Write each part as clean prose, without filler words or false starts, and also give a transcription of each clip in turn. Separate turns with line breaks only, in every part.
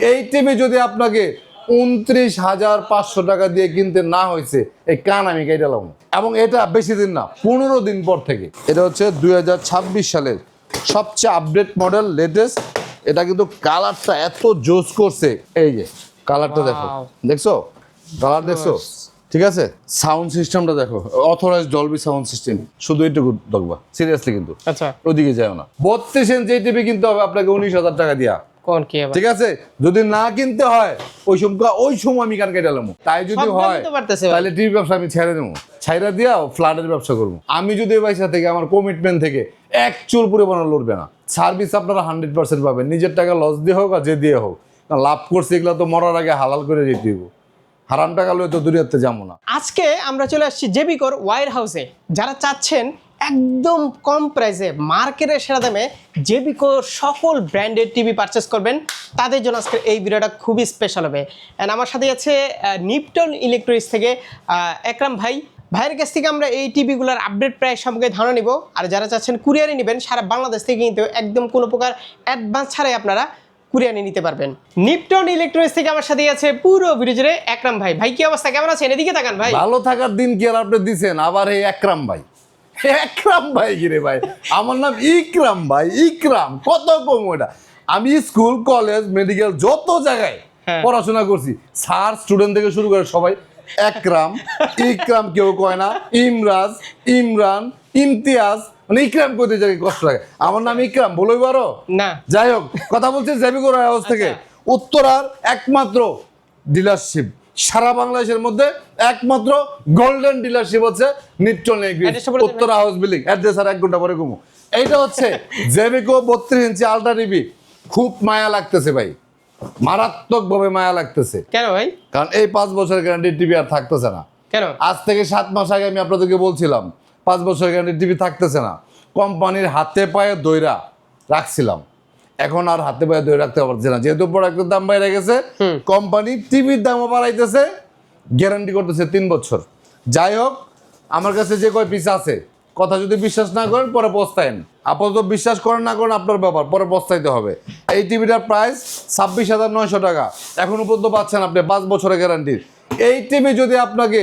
এই টিভি যদি আপনাকে 29,500 টাকা দিয়ে কিনতে না হয়েছে, এই কান আমি কেটেলাম। এবং এটা বেশি দিন না, 15 দিন পর থেকে। এটা হচ্ছে 2026 সালের সবচেয়ে আপডেট মডেল, লেটেস্ট। এটা কিন্তু কালারটা এত জোস করছে, এই যে কালারটা দেখো, দেখছো কালার দেখছো? ঠিক আছে, সাউন্ড সিস্টেমটা দেখো, অথরাইজ ডলবি সাউন্ড সিস্টেম। শুধু এইটুকু দেখবা, সিরিয়াসলি কিন্তু
আচ্ছা
ওদিকে যাও না। 32 ইঞ্চি টিভি কিনতে হবে আপনাকে 19,000 টাকা দিয়া।
কোন কি আবার?
ঠিক আছে, যদি না কিনতে হয় ওই সময় আমি কান কেটে এলাম। তাই যদি হয় তাহলে টিভি ব্যবসা আমি ছেড়ে দেবো, ছাইরা দিয়া ফ্ল্যাটের ব্যবসা করবো। আমি যদি এই পয়সা থেকে, আমার কমিটমেন্ট থেকে এক চুল পরিমাণ লড়বে না। সার্ভিস আপনারা 100% পাবেন, নিজের টাকা লস দিয়ে হোক আর যে দিয়ে হোক। লাভ করছে এগুলো তো মরার আগে হালাল করে যেতে হইব। হারাম টাকা লয়ে তো দূরিয়াতে যাবো না।
আজকে আমরা চলে আসছি জেবিকোর ওয়্যার হাউসে। যারা চাচ্ছেন একদম কম প্রাইসে মার্কেটের সেরা দামে জেবিকোর সকল ব্র্যান্ডের টিভি পারচেস করবেন, তাদের জন্য আজকের এই ভিডিওটা খুবই স্পেশাল হবে। অ্যান্ড আমার সাথে আছে নিপটন ইলেকট্রনিক্স থেকে একরাম ভাই। ভাইয়ের কাছ থেকে আমরা এই টিভিগুলোর আপডেট প্রাইস সম্পর্কে ধারণা নিব। আর যারা চাচ্ছেন কুরিয়ারে নেবেন, সারা বাংলাদেশ থেকে কিন্তু একদম কোনো প্রকার অ্যাডভান্স ছাড়াই আপনারা কুরিয়ারে নিতে পারবেন। নিপটন ইলেকট্রনিক্স থেকে আমার সাথে আছে পুরো ভিডিও জুড়ে একরাম ভাই। ভাই কি অবস্থা, কেমন আছেন? এদিকে তাকান ভাই।
ভালো থাকার দিন কি আর আপনি দিছেন? আবার এই একরাম ভাই, একরাম ভাই কিরে ভাই? আমার নাম ইকরাম ভাই, ইকরাম। কত কম ওটা। আমি স্কুল, কলেজ, মেডিকেল যত জায়গায় পড়াশোনা করছি, স্যার স্টুডেন্ট থেকে শুরু করে সবাই একরাম ইকরাম, কেউ কয় না ইমরাজ, ইমরান, ইমতিয়াজ, মানে ইকরাম করতে যাই কষ্ট লাগে। আমার নাম ইকরাম, বলই পারো
না?
যাই হোক, কথা বলছি জেবিকোর হাউস থেকে। উত্তরার একমাত্র ডিলারশিপ, সারা বাংলাদেশের মধ্যে একমাত্র গোল্ডেন ডিলারশিপ হচ্ছে Nipton electrics, Uttara house building. Address আর 1 ঘন্টা পরে ঘুমো। এইটা হচ্ছে জেবিকো 32 ইঞ্চি আলট্রা টিভি। খুব মায়া লাগতেছে ভাই, মারাত্মক ভাবে মায়া লাগতেছে।
কেন ভাই?
কারণ এই 5 বছরের গ্যারান্টি টিভি আর থাকতেছে না।
কেন?
আজ থেকে 7 মাস আগে আমি আপনাদেরকে বলছিলাম 5 বছরের গ্যারান্টি টিভি থাকতেছে না। কোম্পানির হাতে পায়ে দইরা রাখছিলাম, এখন আর হাতে পায়ে দই রাখতে পারছে না, যেহেতু প্রোডাক্টের দাম বাইরে গেছে। কোম্পানি টিভির দামও বাড়াইতেছে, গ্যারান্টি করতেছে 3 বছর। যাই হোক, আমার কাছে যে কয় পিস আছে, কথা যদি বিশ্বাস না করেন পরে পস্তায়েন। আপাতত বিশ্বাস করেন না করেন আপনার ব্যাপার, পরে পস্তাইতে হবে। এই টিভিটার প্রাইস 26,900 টাকা, এখনো পর্যন্ত পাচ্ছেন আপনি 5 বছরের গ্যারান্টির। এই টিভি যদি আপনাকে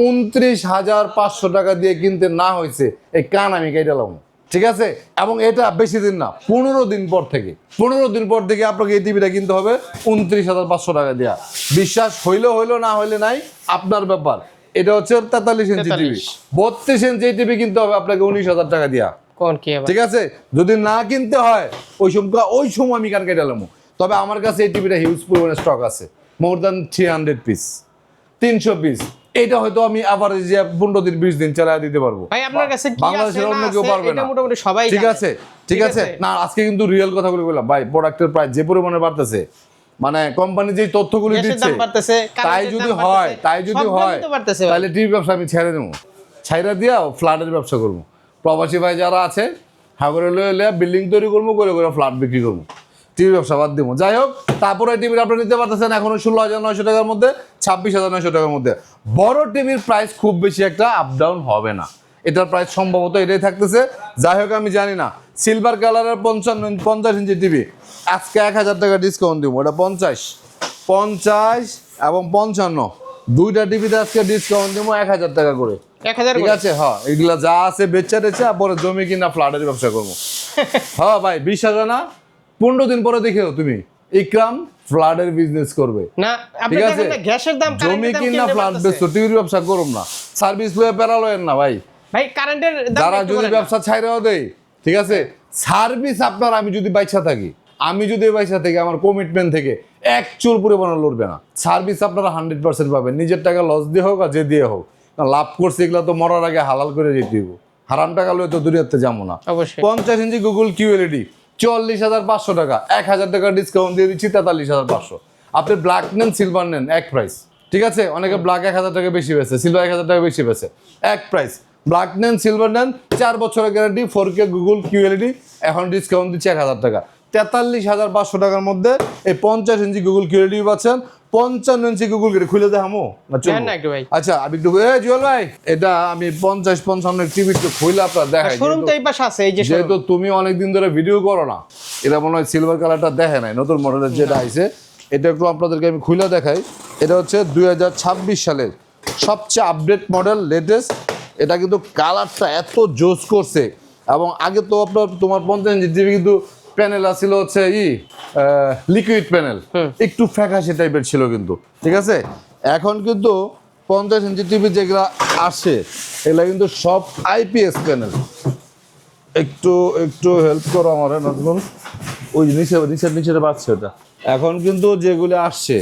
29,500 টাকা দিয়ে কিনতে না হয়েছে, এই কান আমি কেটেলাম। ঠিক আছে, এবং এটা বেশি দিন না, 15 দিন পর থেকে। 15 দিন পর থেকে আপনাকে এই টিভিটা কিনতে হবে 29,500 টাকা দেওয়া। বিশ্বাস হইলো হইলো, না হইলে নাই, আপনার ব্যাপার। এটা হচ্ছে 43 ইঞ্চি টিভি। 32 ইঞ্চি টিভি কিনতে হবে আপনাকে 19,000 টাকা দিয়া।
কোন কি আবার?
ঠিক আছে, যদি না কিনতে হয় ওই সময় আমি কান কেটে এলাম। তবে আমার কাছে এই টিভিটা হিউজ পরিমাণে স্টক আছে, মোর দ্যান 300 পিস, 300 পিস। এটা হয়তো আমি এভারেজ 15 দিন 20 দিন চালিয়ে দিতে পারবো।
ভাই আপনার কাছে কি আছে?
বাংলাদেশের অন্য কেউ পারবে না।
এটা মোটামুটি সবাই জানে।
ঠিক আছে, ঠিক আছে। না, আজকে কিন্তু রিয়েল কথাগুলো বললাম ভাই। প্রোডাক্টের প্রাইস যে পরিমাণে বাড়তেছে, মানে কোম্পানি যে তথ্যগুলো দিচ্ছে, তাই যদি হয় তাহলে টিভি ব্যবসা আমি ছেড়ে দেবো, ছাইরা দিয়া ফ্ল্যাটের ব্যবসা করবো। প্রবাসী ভাই যারা আছে, হাগরে লয়ে বিল্ডিং তৈরি করবো, করে করে ফ্ল্যাট বিক্রি করবো, টিভি ব্যবসা বাদ দিব। যাই হোক, তারপরে টিভির আপনি নিতে পারতেছেন এখনো 16,900 টাকার মধ্যে, 26,900 টাকার মধ্যে। বড় টিভির প্রাইস খুব বেশি একটা আপ ডাউন হবে না, এটার প্রাইস সম্ভবত এটাই থাকতেছে। যাই হোক, আমি জানি না। সিলভার কালারের 50 ইঞ্চি টিভি আজকে 1,000 টাকা ডিসকাউন্ট দিব। ওটা 50 এবং 55 দুইটা টিভিতে আজকে ডিসকাউন্ট দিব 1,000 টাকা করে।
1000?
ঠিক আছে, হ্যাঁ, এগুলা যা আছে বেচা টেচা, পরে জমি কিনা ফ্ল্যাটের ব্যবসা করবো। হ্যাঁ ভাই, 20,000 না, 15 দিন পরে দেখেও তুমি ইকরাম ফ্ল্যাটের বিজনেস করবে
না।
ঠিক আছে,
গ্যাসের দাম,
জমি কিনা ফ্ল্যাট বেচছো, টিভির ব্যবসা করুম না। সার্ভিস লয়ে প্যারালয়েন না ভাই।
ভাই কারেন্টের দাম
যারা যদি ব্যবসা ছাইরাও দেয়, ঠিক আছে, সার্ভিস আপনার, আমি যদি বাইচা থাকি, আমার কমিটমেন্ট থেকে এক চুল পরিমাণ লড়বে না। সার্ভিস আপনারা 100% পাবেন, নিজের টাকা লস দিয়ে হোক আর যে দিয়ে হোক। লাভ করছে এগুলো তো মরার আগে হালাল করে যেতে হইব। হারাম টাকা লয়ে তো দূরিয়াতে যাবো না। 50 ইঞ্চি গুগল QLED 44,500 টাকা, 1,000 টাকা ডিসকাউন্ট দিয়ে দিচ্ছি 43,500। আপনি ব্ল্যাক নেন, সিলভার নেন, এক প্রাইস। ঠিক আছে, অনেকে ব্ল্যাক 1,000 টাকা বেশি বেছে, সিলভার 1,000 টাকা বেশি বেছে, এক প্রাইস। ব্ল্যাক নেন, সিলভার নেন, 4 বছরের গ্যারান্টি, 4K গুগল QLED, এখন ডিসকাউন্ট দিচ্ছে 1,000 টাকা। 43,500 টাকার মধ্যে এই 50 ইঞ্চি গুগল QLED পাচ্ছেন। 55 ইঞ্চি গুগল QLED খুলে দেখামো না? আচ্ছা, আমি একটু জুয়েল ভাই, এটা আমি 50-55 টিভি একটু খুলে আপনার দেখাই।
শোরুম তো এই পাশে আছে, এই যে
যেহেতু তুমি অনেকদিন ধরে ভিডিও করো না, এটা মনে হয় সিলভার কালারটা দেখে নাই, নতুন মডেলের যেটা আইছে এটা একটু আপনাদেরকে আমি খুলে দেখাই। এটা হচ্ছে 2026 সালের সবচেয়ে আপডেট মডেল, লেটেস্ট। এটা কিন্তু কালারটা এত জোস করছে, এবং আগে তো আপনার তোমার 50 ইঞ্চি টিভি কিন্তু প্যানেল আসছিল হচ্ছে লিকুইড প্যানেল, একটু ফ্যাকাশে টাইপের ছিল কিন্তু, ঠিক আছে। এখন কিন্তু 50 ইঞ্চি টিভি যেগুলো আসে এগুলা কিন্তু সব আইপিএস প্যানেল। একটু একটু হেল্প করো আমার নজরুল, ওই নিচে পাচ্ছে ওটা। এখন কিন্তু যেগুলো আসছে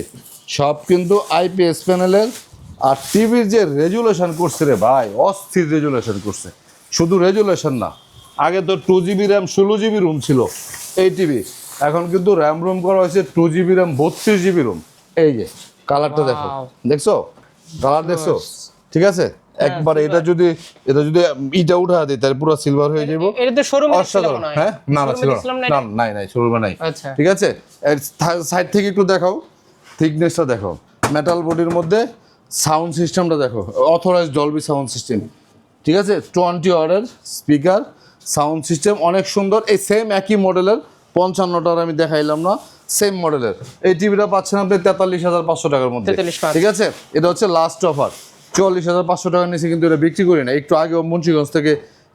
সব কিন্তু আইপিএস প্যানেলের। আর টিভির যে রেজুলেশন করছে রে ভাই, অস্থির রেজুলেশন করছে। শুধু রেজুলেশন না, আগে তো 2GB র্যাম 16GB রুম ছিল এই টিভি, এখন কিন্তু র্যাম রুম করা হয়েছে 2GB র্যাম 32GB রুম। এই যে কালারটা দেখো,
Wow.
দেখছো কালার দেখছো, ঠিক আছে। একবার এটা যদি ইটা উঠা দিই তাহলে পুরো সিলভার হয়ে যাবো।
এটা তো শোরুমে
অসাধারণ। হ্যাঁ, না ছিল না, নাই শোরুমে নাই।
আচ্ছা।
ঠিক আছে, সাইড থেকে একটু দেখাও, থিকনেসটা দেখো, মেটাল বডির মধ্যে। সাউন্ড সিস্টেমটা দেখো, অথরাইজড ডলবি সাউন্ড সিস্টেম, ঠিক আছে। 20 ওয়াটের স্পিকার, সাউন্ড সিস্টেম অনেক সুন্দর। এই সেম একই মডেলের 55টার আমি দেখাইলাম না, সেম মডেলের এই টিভিটা পাচ্ছেন আপনি 43,500 টাকার মধ্যে,
43,500
ঠিক আছে। এটা হচ্ছে লাস্ট অফার, 44,500 টাকার নিচে কিন্তু এটা বিক্রি করি না। একটু আগে মুন্সিগঞ্জ থেকে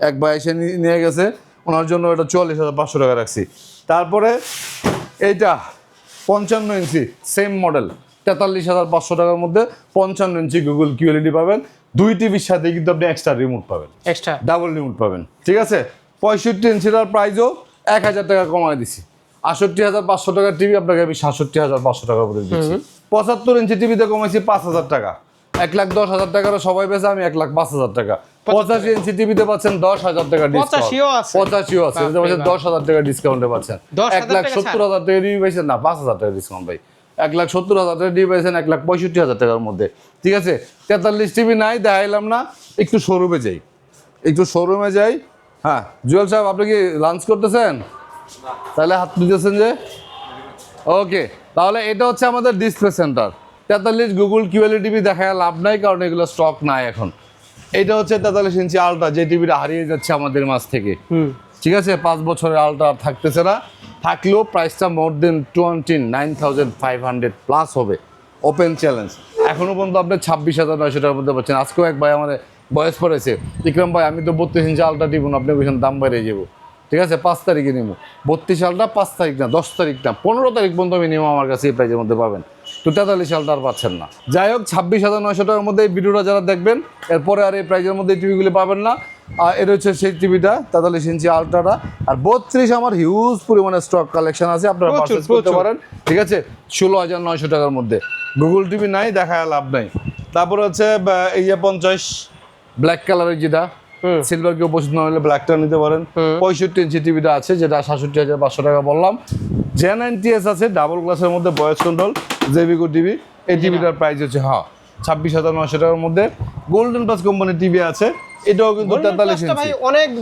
এক ভাই এসে নিয়ে গেছে, ওনার জন্য এটা 44,500 টাকা রাখছি। তারপরে এইটা 55 ইঞ্চি সেম মডেল, 43,500 টাকার মধ্যে 55 ইঞ্চি গুগল কিউএলইডি পাবেন। দুই টিভির সাথে কিন্তু আপনি এক্সট্রা রিমোট পাবেন,
এক্সট্রা
ডাবল রিমোট পাবেন, ঠিক আছে। 65 ইঞ্চিটার প্রাইসও 1,000 টাকা কমায় দিছি। 68,500 টাকার টিভি আপনাকে আমি 67,500 টাকা করে দিচ্ছি। 75 ইঞ্চি টিভিতে কমাইছি 5,000 টাকা। 1,10,000 টাকারও সবাই বেচে, আমি 1,05,000 টাকা। 85 ইঞ্চি টিভিতে পাচ্ছেন 10,000 টাকা ডিসকাউন্ট।
85ও আছে।
85ও আছে, এটা পাচ্ছেন 10,000 টাকা ডিসকাউন্টে পাচ্ছেন। 1,70,000 টাকা টিভি পাইছেন না, 5,000 টাকা ডিসকাউন্ট ভাই। 1,70,000 টাকা টিভি পাইছেন 1,65,000 টাকার মধ্যে, ঠিক আছে। 43 টিভি নাই, দেখাইলাম না, একটু শোরুমে যাই। হ্যাঁ জুয়েল সাহেব, আপনি কি লাঞ্চ করতেছেন? তাহলে হাত দিতেছেন যে, ওকে। তাহলে এটা হচ্ছে আমাদের display centre. 43 Google QLED TV দেখায় লাভ নাই, কারণ এগুলো স্টক নাই এখন। এটা হচ্ছে 43 ইঞ্চি আলট্রা, যে টিভিটা হারিয়ে যাচ্ছে আমাদের মাঝ থেকে, ঠিক আছে। 5 বছরের আলট্রা আর থাকতেছে না, থাকলেও প্রাইসটা মোর দেন 29,500 প্লাস হবে। ওপেন চ্যালেঞ্জ, এখনো পর্যন্ত আপনি 26,900 টাকার মধ্যে পাচ্ছেন। আজকেও এক ভাই আমার বয়স পড়েছে, ইকরাম ভাই আমি তো 32 ইঞ্চি আলট্রা টিভি না, আপনি বলছেন দাম বাইরে যাবো, ঠিক আছে। 5 তারিখে নিব 32 সালটা, 5 তারিখ না, 10 তারিখ না, 15 তারিখ পর্যন্ত মিনিমাম আমার কাছে এই প্রাইজের মধ্যে পাবেন। তো 43 সালটা আর পাচ্ছেন না। যাই হোক, 26,900 টাকার মধ্যে এই ভিডিওটা যারা দেখবেন, এরপরে আর এই প্রাইজের মধ্যে এই টিভিগুলি পাবেন না। আর এটা হচ্ছে সেই টিভিটা 43 ইঞ্চি আলট্রাটা। আর 32 আমার হিউজ পরিমাণে স্টক কালেকশন আছে, আপনারা পারচেজ করতে পারেন, ঠিক আছে। 16,900 টাকার মধ্যে গুগল টিভি নাই, দেখায় লাভ নাই। তারপর হচ্ছে এই যে 50 ব্ল্যাক কালারের যেটা, সিলভার কেউ পছন্দ না হলে ব্ল্যাকটা নিতে পারেন। 65 ইঞ্চি টিভিটা আছে, যেটা 67,500 টাকা বললাম। J90S আছে ডাবল গ্লাসের মধ্যে, ভয়েস কন্ট্রোল, জেবিকো টিভি। এই টিভিটার প্রাইস হচ্ছে 26,900 টাকার মধ্যে। গোল্ডেন প্লাস কোম্পানির টিভি আছে, এটাও কিন্তু 43 ইঞ্চি।
ভাই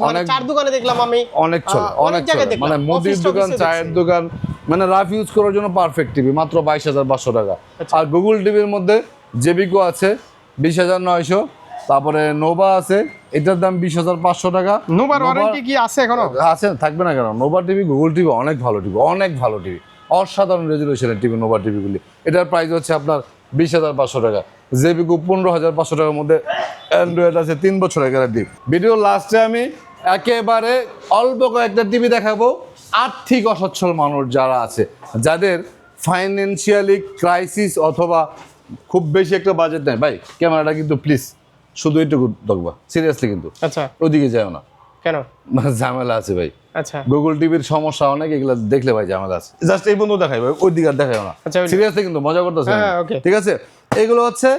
অনেক চার দোকানে দেখলাম আমি,
অনেক চলে, অনেক চলে, মানে মুদির দোকান, চায়ের দোকান, মানে রাফ ইউজ করার জন্য পারফেক্ট টিভি, মাত্র 22,500 টাকা। আর গুগল টিভির মধ্যে জেবিকো আছে 20,900। তারপরে নোভা আছে, এটার দাম 20,500 টাকা।
নোভার ওয়ারেন্টি কি আছে এখনো?
আছে, থাকবে না কেন। নোভা টিভি, গুগল টিভি অনেক ভালো টিভি, অনেক ভালো টিভি, অসাধারণ রেজুলেশনের টিভি নোভা টিভিগুলি। এটার প্রাইস হচ্ছে আপনার 20,500 টাকা। জেবিকো 15,500 টাকার মধ্যে। অ্যান্ড্রয়েড আছে 3 বছরের গ্যারান্টি। ভিডিও লাস্টে আমি একেবারে অল্প কয়েকটা টিভি দেখাবো। আর্থিক অসচ্ছল মানুষ যারা আছে, যাদের ফাইন্যান্সিয়ালি ক্রাইসিস অথবা খুব বেশি একটা বাজেট নেই, ভাই ক্যামেরাটা কিন্তু প্লিজ শুধু এইটুকু দেখবা, সিরিয়াসলি কিন্তু
আচ্ছা,
ওদিকে যাও না,
কেন?
মানে ঝামেলা আছে ভাই।
আচ্ছা,
গুগল টিভির সমস্যা অনেক, এগুলো দেখলে ভাই ঝামেলা আছে। জাস্ট এই বন্ধু দেখাই ভাই, ওই দিকে আর দেখাই না,
আচ্ছা, ওই-
সিরিয়াসলি কিন্তু মজা করতেছে।
হ্যাঁ, okay.
ঠিক আছে, এগুলো হচ্ছে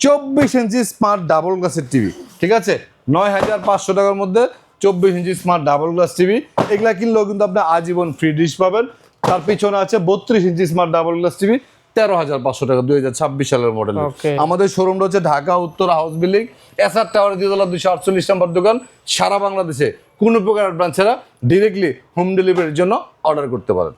24 ইঞ্চি স্মার্ট ডাবল গ্লাসের টিভি, ঠিক আছে। 9,500 টাকার মধ্যে 24 ইঞ্চি স্মার্ট ডাবল গ্লাস টিভি। এগুলা কিনলেও কিন্তু আপনি আজীবন ফ্রি ডিশ পাবেন। তার পিছনে আছে 32 ইঞ্চি স্মার্ট ডাবল গ্লাস টিভি, 13,500 টাকা, 2026 সালের মডেল।
Okay.
আমাদের শোরুমটা হচ্ছে ঢাকা উত্তর হাউস বিল্ডিং, এসআর টাওয়ার, 248 নম্বর দোকান। সারা বাংলাদেশে কোনো প্রকার অ্যাডভান্স ছাড়া ডিরেক্টলি হোম ডেলিভারির জন্য অর্ডার করতে পারেন।